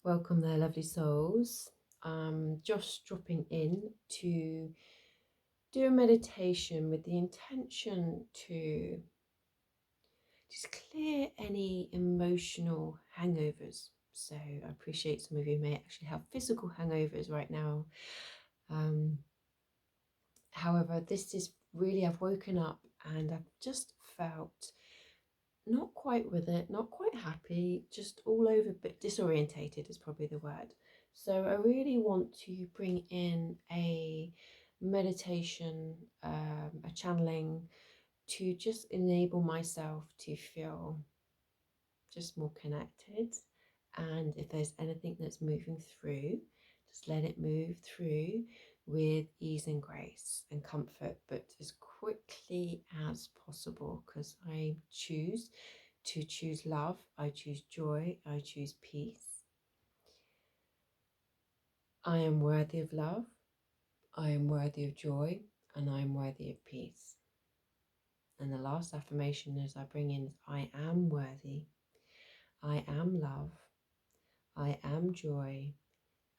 Welcome there, lovely souls. Just dropping in to do a meditation with the intention to just clear any emotional hangovers. So I appreciate some of you may actually have physical hangovers right now. Um, However, this is really, I've woken up and I've just felt not quite with it, not quite happy, just all over, but disorientated is probably the word. So I really want to bring in a meditation, a channeling to just enable myself to feel just more connected. And if there's anything that's moving through, just let it move through with ease and grace and comfort, but as quickly as possible, because I choose to choose love, I choose joy, I choose peace. I am worthy of love, I am worthy of joy, and I am worthy of peace. And the last affirmation as I bring in is I am worthy, I am love, I am joy,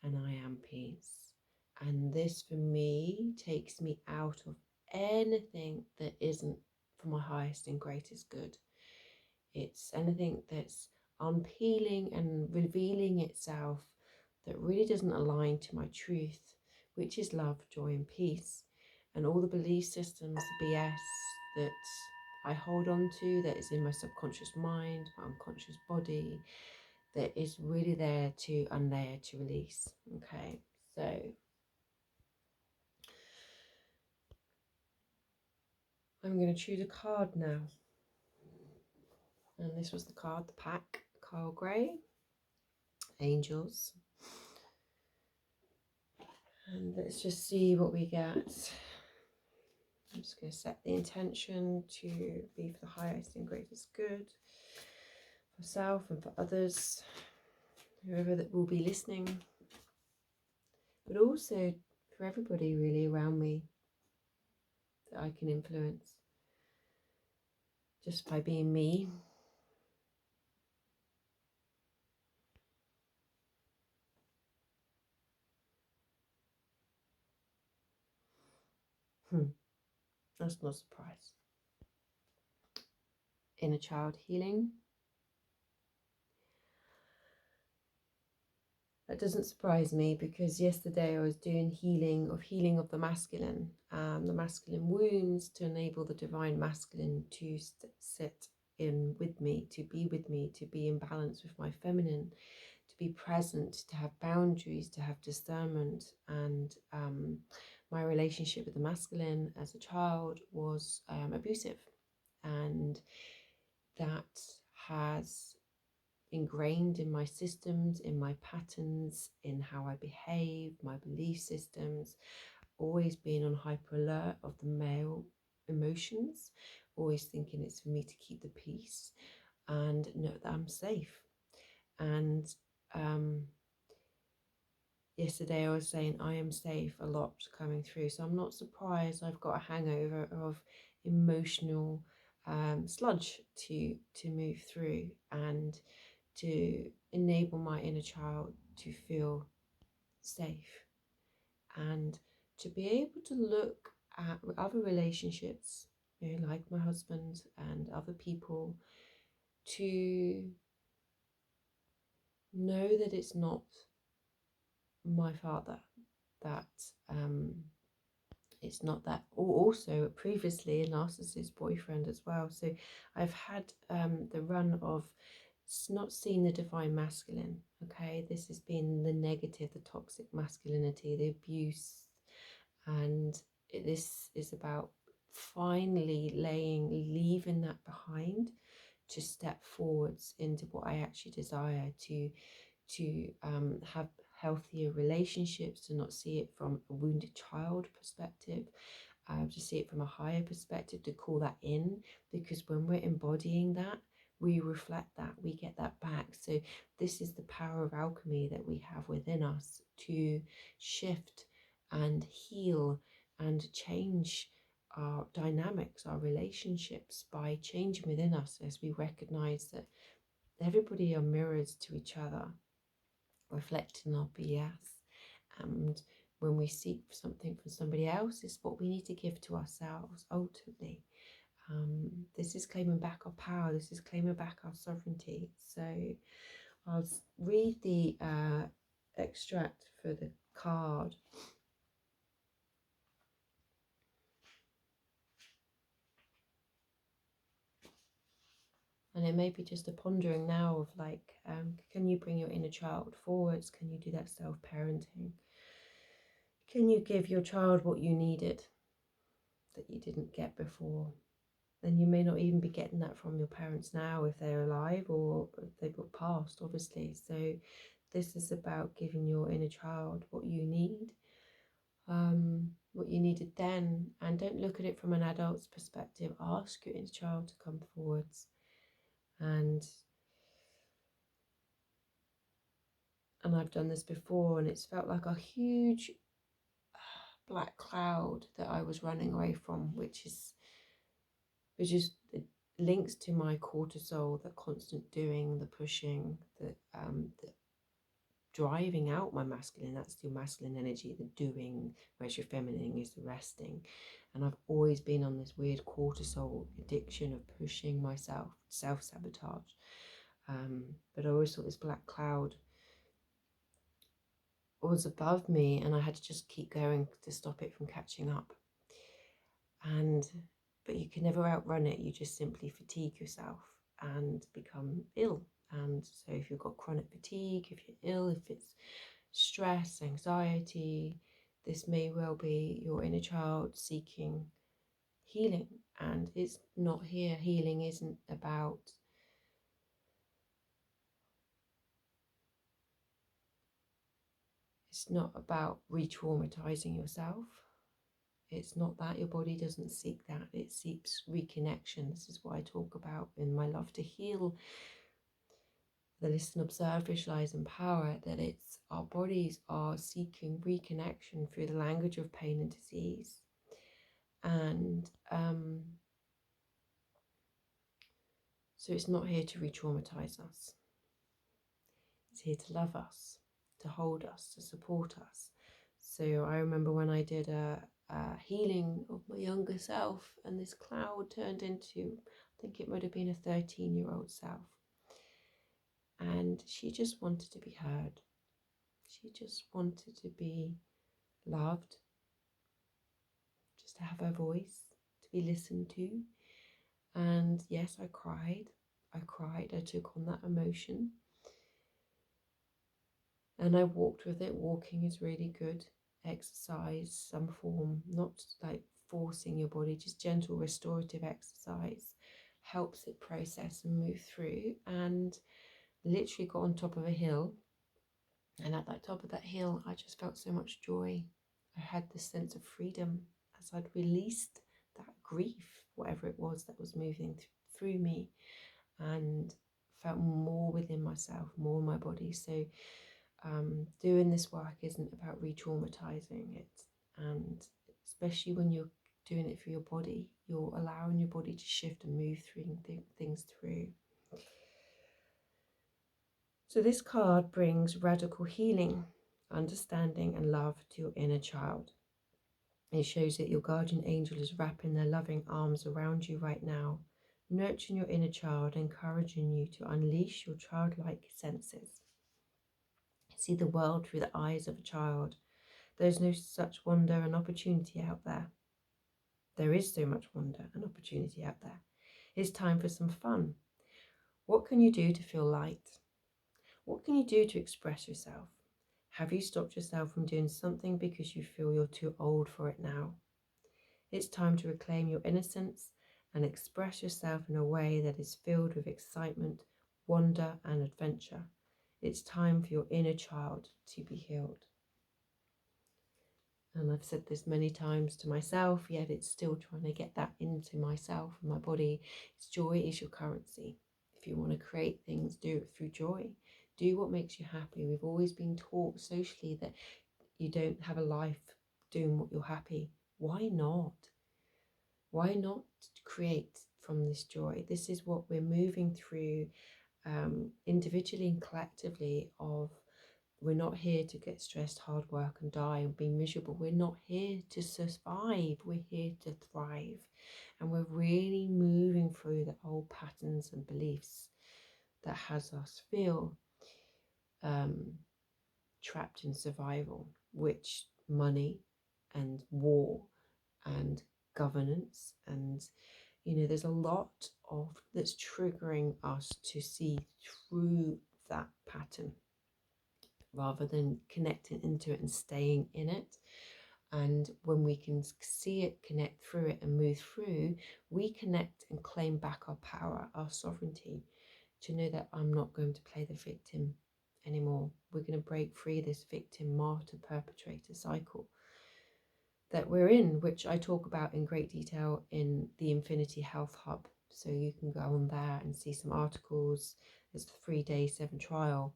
and I am peace. And this for me takes me out of anything that isn't for my highest and greatest good. It's anything that's unpeeling and revealing itself that really doesn't align to my truth, which is love, joy, and peace. And all the belief systems, the BS that I hold on to, that is in my subconscious mind, my unconscious body, that is really there to unlayer, to release. Okay, so I'm going to choose a card now. And this was the card, the pack, Carl Gray, Angels. And let's just see what we get. I'm just going to set the intention to be for the highest and greatest good for self and for others, whoever that will be listening, but also for everybody really around me that I can influence just by being me. That's not a surprise. Inner child healing. That doesn't surprise me because yesterday I was doing healing of the masculine wounds to enable the divine masculine to sit in with me, to be with me, to be in balance with my feminine, to be present, to have boundaries, to have discernment. And my relationship with the masculine as a child was abusive, and that has ingrained in my systems, in my patterns, in how I behave, my belief systems, always being on hyper alert of the male emotions, always thinking it's for me to keep the peace and know that I'm safe. And yesterday I was saying I am safe a lot coming through, so I'm not surprised I've got a hangover of emotional sludge to move through, and to enable my inner child to feel safe, and to be able to look at other relationships, you know, like my husband and other people, to know that it's not my father, that it's not that, or also previously a narcissist boyfriend as well. So I've had the run of not seeing the divine masculine. Okay, this has been the negative, the toxic masculinity, the abuse, and this is about finally leaving that behind, to step forwards into what I actually desire, to have healthier relationships, to not see it from a wounded child perspective, to see it from a higher perspective, to call that in, because when we're embodying that, we reflect that, we get that back. So this is the power of alchemy that we have within us to shift and heal and change our dynamics, our relationships, by changing within us, as we recognize that everybody are mirrors to each other. reflecting our BS. And when we seek something from somebody else, it's what we need to give to ourselves ultimately. This is claiming back our power. This is claiming back our sovereignty. So I'll read the extract for the card. And it may be just a pondering now of like, can you bring your inner child forwards? Can you do that self-parenting? Can you give your child what you needed that you didn't get before? And you may not even be getting that from your parents now if they're alive, or if they've got passed, obviously. So this is about giving your inner child what you need, what you needed then. And don't look at it from an adult's perspective. Ask your inner child to come forwards. And I've done this before, and it's felt like a huge black cloud that I was running away from, which is links to my cortisol, the constant doing, the pushing, the driving out my masculine. That's your masculine energy, the doing, whereas your feminine is the resting. And I've always been on this weird cortisol addiction of pushing myself, self-sabotage. But I always thought this black cloud was above me, and I had to just keep going to stop it from catching up. But you can never outrun it. You just simply fatigue yourself and become ill. And so if you've got chronic fatigue, if you're ill, if it's stress, anxiety, this may well be your inner child seeking healing. And it's not here. Healing isn't about re-traumatizing yourself. It's not that. Your body doesn't seek that. It seeks reconnection. This is what I talk about in my Love to Heal, the Listen, Observe, Visualize, Empower, that it's our bodies are seeking reconnection through the language of pain and disease. And so it's not here to re-traumatize us. It's here to love us, to hold us, to support us. So I remember when I did a healing of my younger self, and this cloud turned into, I think it would have been a 13-year-old self. And she just wanted to be heard. She just wanted to be loved, just to have her voice, to be listened to. And yes, I cried. I took on that emotion. And I walked with it. Walking is really good exercise, some form, not like forcing your body, just gentle restorative exercise helps it process and move through. And literally got on top of a hill, and at that top of that hill I just felt so much joy. I had this sense of freedom as I'd released that grief, whatever it was that was moving through me, and felt more within myself, more in my body. So doing this work isn't about re-traumatizing it, and especially when you're doing it for your body, you're allowing your body to shift and move through things through. So this card brings radical healing, understanding and love to your inner child. It shows that your guardian angel is wrapping their loving arms around you right now, nurturing your inner child, encouraging you to unleash your childlike senses. See the world through the eyes of a child. There's no such wonder and opportunity out there. There is so much wonder and opportunity out there. It's time for some fun. What can you do to feel light? What can you do to express yourself? Have you stopped yourself from doing something because you feel you're too old for it now? It's time to reclaim your innocence and express yourself in a way that is filled with excitement, wonder, and adventure. It's time for your inner child to be healed. And I've said this many times to myself, yet it's still trying to get that into myself and my body. Joy is your currency. If you want to create things, do it through joy. Do what makes you happy. We've always been taught socially that you don't have a life doing what you're happy. Why not? Why not create from this joy? This is what we're moving through individually and collectively, of We're not here to get stressed, hard work and die and be miserable. We're not here to survive. We're here to thrive. And we're really moving through the old patterns and beliefs that has us feel trapped in survival, which money and war and governance and there's a lot of that's triggering us to see through that pattern rather than connecting into it and staying in it. And when we can see it, connect through it and move through, we connect and claim back our power, our sovereignty, to know that I'm not going to play the victim anymore. We're going to break free this victim, martyr, perpetrator cycle that we're in, which I talk about in great detail in the Infinity Health Hub. So you can go on there and see some articles. There's a 3-day 7 trial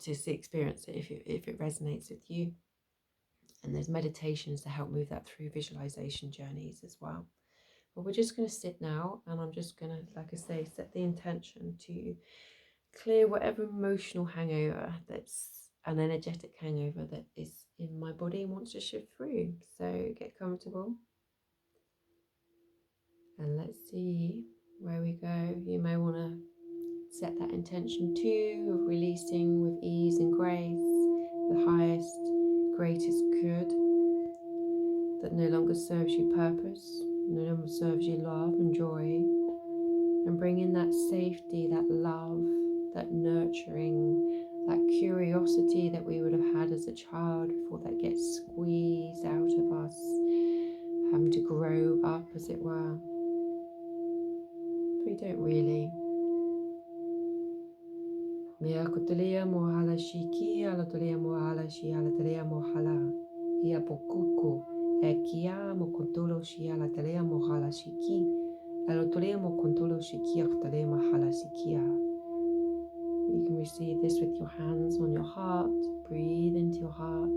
to experience it if it resonates with you. And there's meditations to help move that through, visualization journeys as well. But we're just going to sit now, and I'm just going to, like I say, set the intention to clear whatever emotional hangover that's an energetic hangover that is in my body and wants to shift through. So get comfortable and let's see where we go. You may want to set that intention too of releasing with ease and grace the highest, greatest good that no longer serves you purpose, no longer serves you love and joy, and bring in that safety, that love, that nurturing, that curiosity that we would have had as a child before that gets squeezed out of us, having to grow up, as it were. But we don't really. Mea kotelea mohala shiki ala tolea mohala shi ala telea mohala. Ia pokuko e kia mo kontolo shi ala telea mohala shiki. Ala tolea mo kontolo shiki ala telea mohala shikia. You can receive this with your hands on your heart. Breathe into your heart,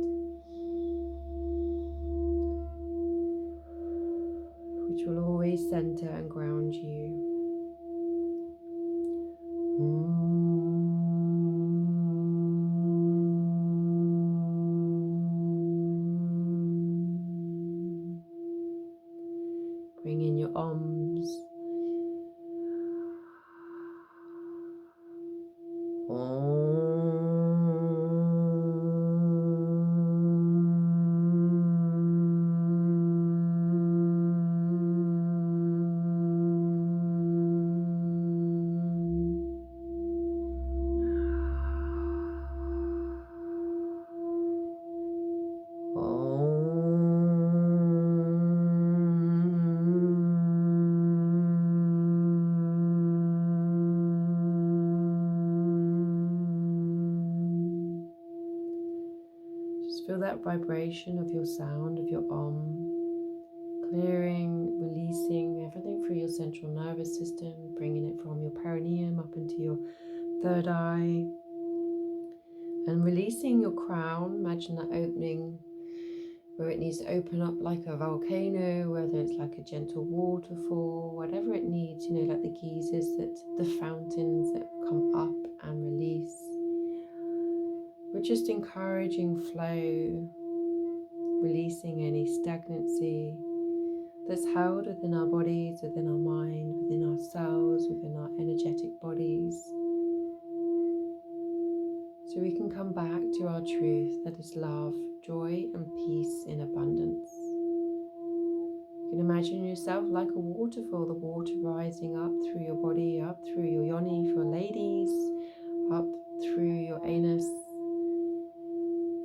which will always center and ground you. Bring in your arms. Feel that vibration of your sound, of your clearing, releasing everything through your central nervous system, bringing it from your perineum up into your third eye, and releasing your crown. Imagine that opening where it needs to open up like a volcano, whether it's like a gentle waterfall, whatever it needs, like the geysers, the fountains that come up and release. We're just encouraging flow, releasing any stagnancy that's held within our bodies, within our mind, within our cells, within our energetic bodies. So we can come back to our truth that is love, joy and peace in abundance. You can imagine yourself like a waterfall, the water rising up through your body, up through your yoni for ladies, up through your anus.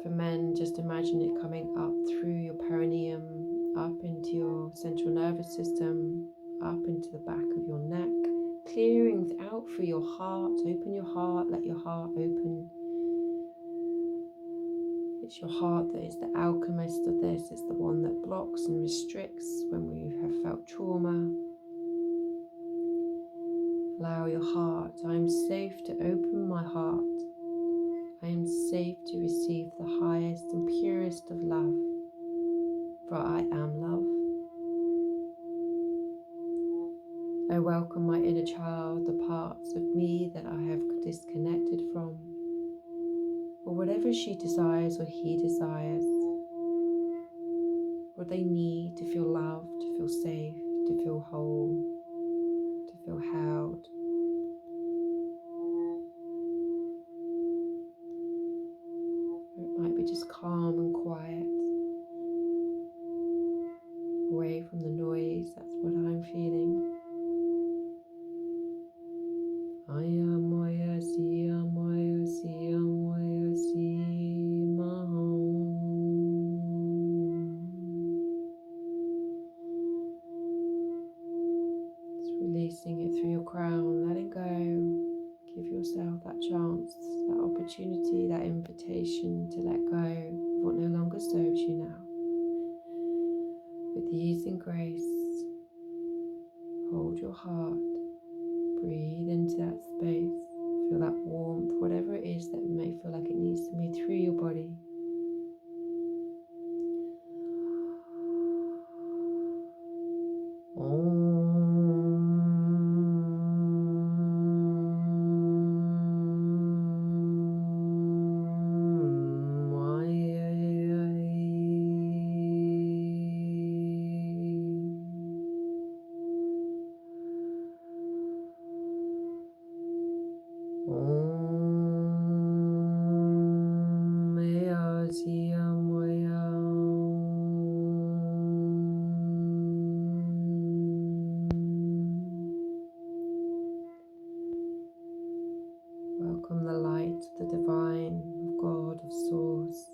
For men, just imagine it coming up through your perineum, up into your central nervous system, up into the back of your neck, clearing out through your heart. Open your heart, let your heart open. It's your heart that is the alchemist of this. It's the one that blocks and restricts when we have felt trauma. Allow your heart. I am safe to open my heart. I am safe to receive the highest and purest of love, for I am love. I welcome my inner child, the parts of me that I have disconnected from. or whatever she desires or he desires, what they need to feel loved, to feel safe, to feel whole, to feel held. Or it might be just calm and quiet, away from the noise. That's what I'm feeling. Just releasing it through your crown, letting go. Give yourself that chance, that opportunity, that invitation to let go of what no longer serves you now. With ease and grace, hold your heart, breathe into that space, feel that warmth, whatever it is that may feel like it needs to move through your body. Welcome the light, the divine, of God, of Source.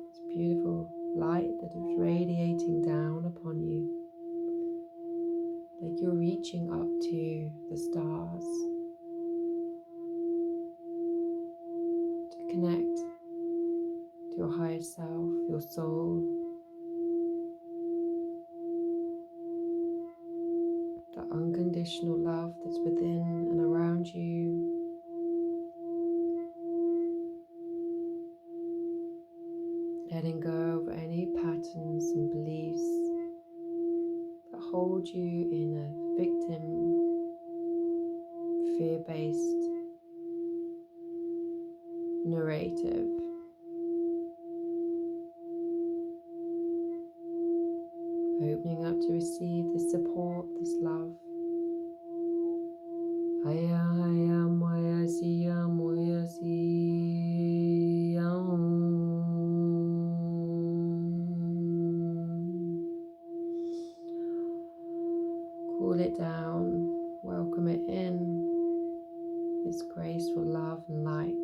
It's beautiful light that is radiating down upon you, like you're reaching up to the stars to connect to your higher self, your soul, the unconditional love that's within and around you. Letting go of any patterns and beliefs that hold you in a victim, fear-based narrative. Opening up to receive this support, this love. Cool it down, welcome it in, this graceful love and light.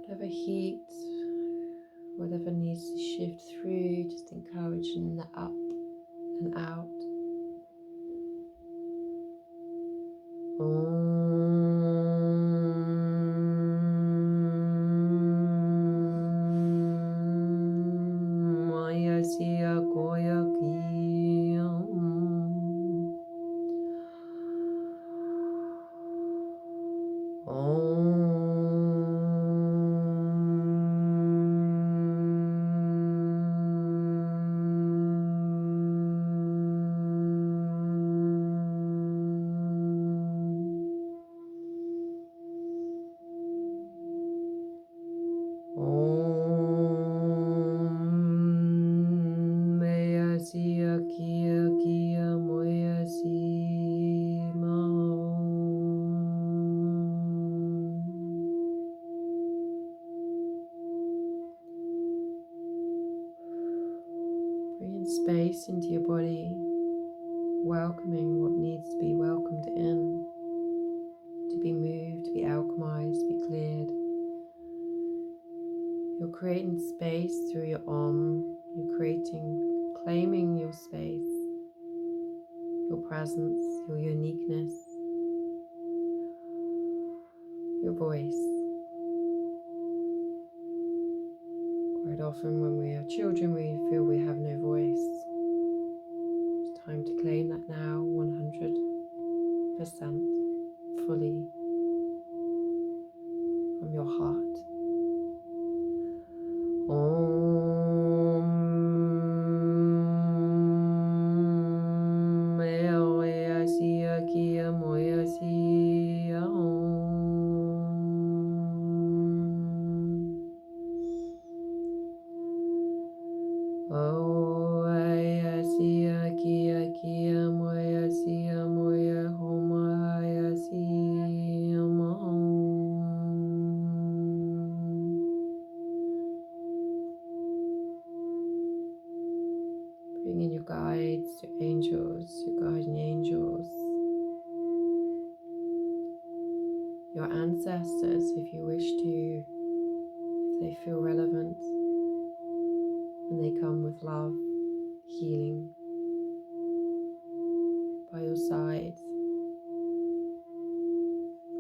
Whatever heat, whatever needs to shift through, just encouraging the up and out. space into your body, welcoming what needs to be welcomed in, to be moved, to be alchemized, to be cleared. You're creating space through your you're claiming your space, your presence, your uniqueness, your voice. Quite often when we are children, we feel we have no voice. It's time to claim that now, 100%, fully, from your heart. Bring in your guides, your angels, your guardian angels, your ancestors if you wish to, if they feel relevant, and they come with love, healing by your side.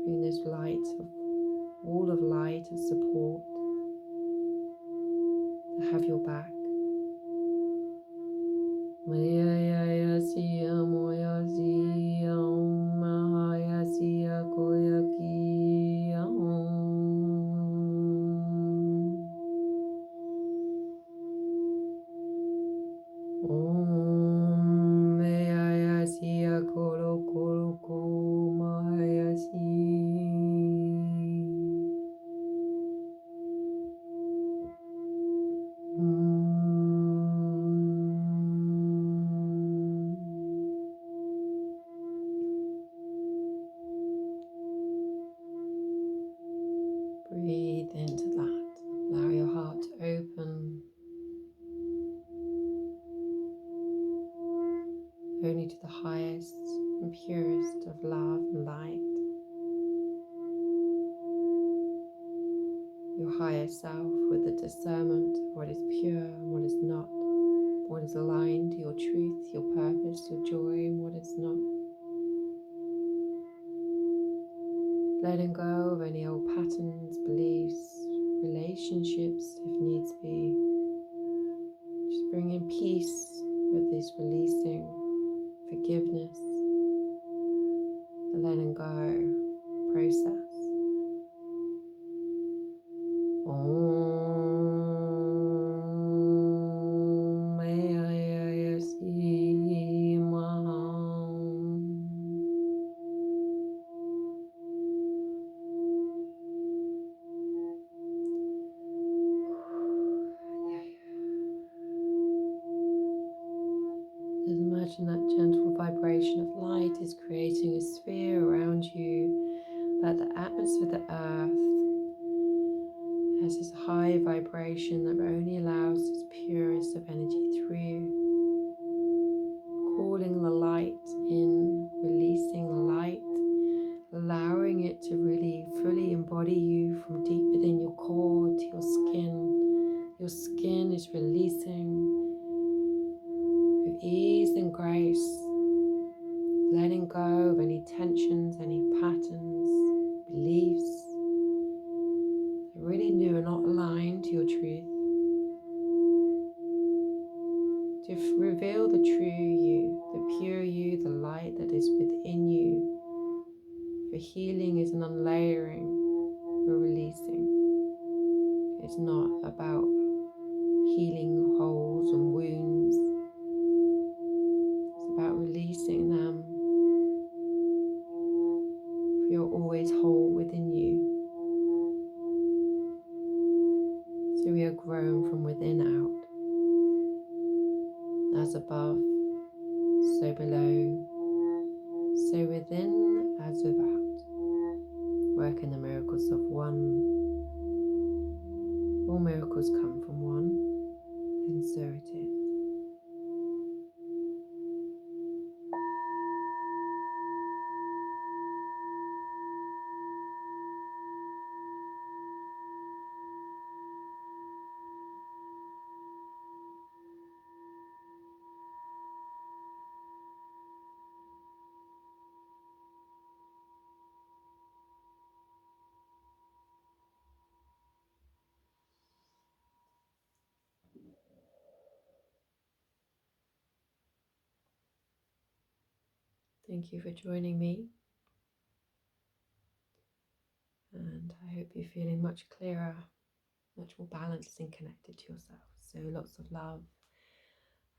Bring this wall of light of support to have your back. Breathe into that. Allow your heart to open only to the highest and purest of love and light. Your higher self with the discernment of what is pure and what is not, what is aligned to your truth, your purpose, your joy, and what is not. Letting go of any old patterns, beliefs, relationships if needs be. Just bringing peace with this releasing, forgiveness, the letting go process. Just imagine that gentle vibration of light is creating a sphere around you, that the atmosphere of the earth has this high vibration that only allows its purest of energy through, calling the light in, releasing the light, allowing it to really fully embody you from deep within your core to your skin. Your skin is releasing with ease and grace, letting go of any tensions, any patterns, beliefs that really do not align to your truth. To reveal the true you, the pure you, the light that is within you. For healing is an unlayering or releasing. It's not about healing holes and wounds. It's about releasing them. For you're always whole within you. So we are grown from within out. As above, so below, so within as without. Work in the miracles of one. All miracles come from one, and so it is. Thank you for joining me. And I hope you're feeling much clearer, much more balanced and connected to yourself. So lots of love.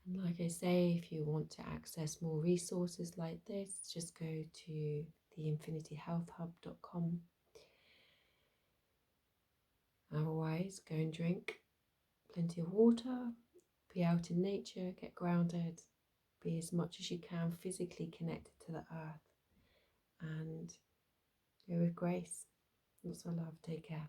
And like I say, if you want to access more resources like this, just go to theinfinityhealthhub.com. Otherwise, go and drink plenty of water, be out in nature, get grounded, be as much as you can physically connected to the earth, and go with grace. Lots of love. Take care.